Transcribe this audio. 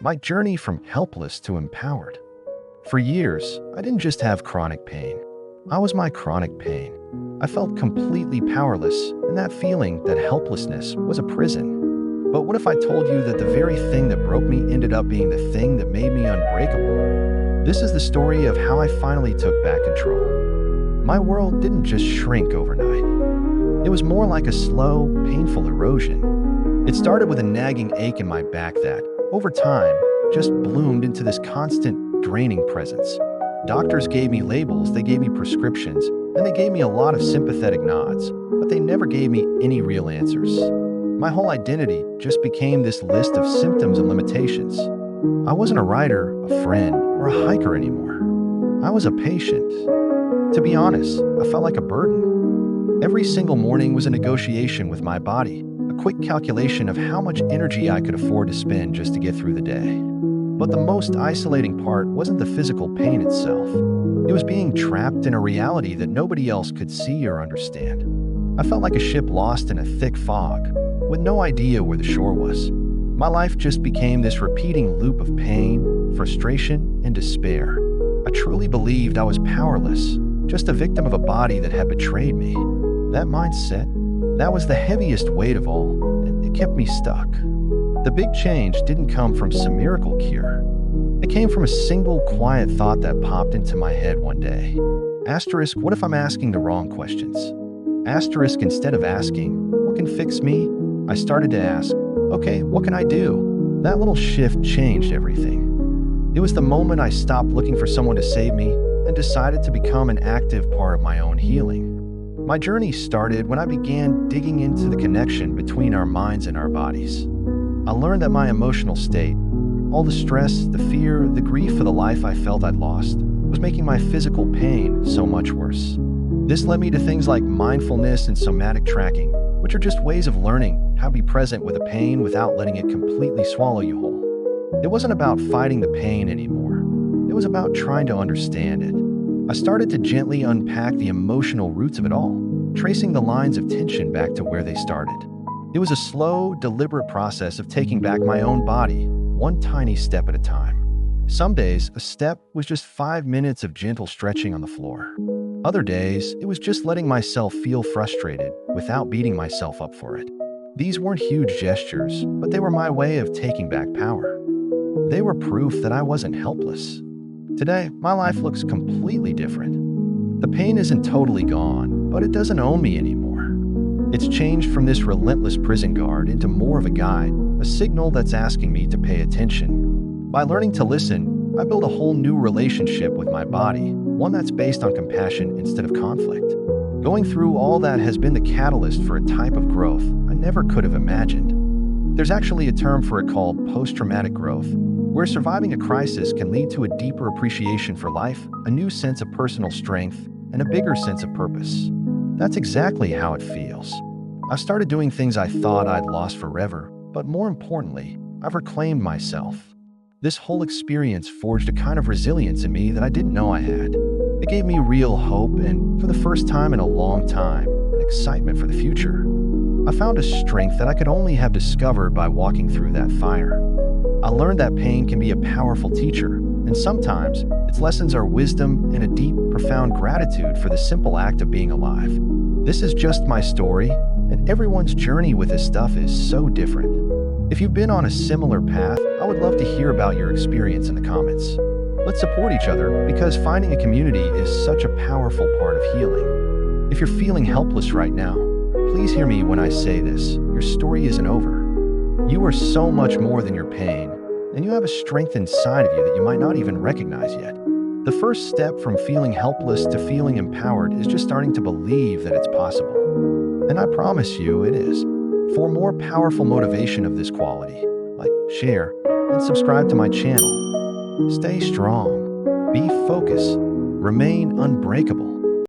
My journey from helpless to empowered. For years, I didn't just have chronic pain. I was my chronic pain. I felt completely powerless, and that feeling, that helplessness, was a prison. But what if I told you that the very thing that broke me ended up being the thing that made me unbreakable? This is the story of how I finally took back control. My world didn't just shrink overnight. It was more like a slow, painful erosion. It started with a nagging ache in my back that, over time, just bloomed into this constant, draining presence. Doctors gave me labels, they gave me prescriptions, and they gave me a lot of sympathetic nods, but they never gave me any real answers. My whole identity just became this list of symptoms and limitations. I wasn't a writer, a friend, or a hiker anymore. I was a patient. To be honest, I felt like a burden. Every single morning was a negotiation with my body, a quick calculation of how much energy I could afford to spend just to get through the day. But the most isolating part wasn't the physical pain itself. It was being trapped in a reality that nobody else could see or understand. I felt like a ship lost in a thick fog, with no idea where the shore was. My life just became this repeating loop of pain, frustration, and despair. I truly believed I was powerless, just a victim of a body that had betrayed me. That mindset, that was the heaviest weight of all, and it kept me stuck. The big change didn't come from some miracle cure. It came from a single quiet thought that popped into my head one day. Asterisk, what if I'm asking the wrong questions? Asterisk, instead of asking, what can fix me? I started to ask, okay, what can I do? That little shift changed everything. It was the moment I stopped looking for someone to save me and decided to become an active part of my own healing. My journey started when I began digging into the connection between our minds and our bodies. I learned that my emotional state, all the stress, the fear, the grief for the life I felt I'd lost, was making my physical pain so much worse. This led me to things like mindfulness and somatic tracking, which are just ways of learning how to be present with a pain without letting it completely swallow you whole. It wasn't about fighting the pain anymore. It was about trying to understand it. I started to gently unpack the emotional roots of it all, tracing the lines of tension back to where they started. It was a slow, deliberate process of taking back my own body, one tiny step at a time. Some days, a step was just 5 minutes of gentle stretching on the floor. Other days, it was just letting myself feel frustrated without beating myself up for it. These weren't huge gestures, but they were my way of taking back power. They were proof that I wasn't helpless. Today, my life looks completely different. The pain isn't totally gone, but it doesn't own me anymore. It's changed from this relentless prison guard into more of a guide, a signal that's asking me to pay attention. By learning to listen, I built a whole new relationship with my body, one that's based on compassion instead of conflict. Going through all that has been the catalyst for a type of growth I never could have imagined. There's actually a term for it called post-traumatic growth, where surviving a crisis can lead to a deeper appreciation for life, a new sense of personal strength, and a bigger sense of purpose. That's exactly how it feels. I've started doing things I thought I'd lost forever, but more importantly, I've reclaimed myself. This whole experience forged a kind of resilience in me that I didn't know I had. It gave me real hope and, for the first time in a long time, an excitement for the future. I found a strength that I could only have discovered by walking through that fire. I learned that pain can be a powerful teacher, and sometimes its lessons are wisdom and a deep, profound gratitude for the simple act of being alive. This is just my story, and everyone's journey with this stuff is so different. If you've been on a similar path, I would love to hear about your experience in the comments. Let's support each other because finding a community is such a powerful part of healing. If you're feeling helpless right now, please hear me when I say this. Your story isn't over. You are so much more than your pain, and you have a strength inside of you that you might not even recognize yet. The first step from feeling helpless to feeling empowered is just starting to believe that it's possible. And I promise you it is. For more powerful motivation of this quality, like, share, and subscribe to my channel. Stay strong, be focused, remain unbreakable.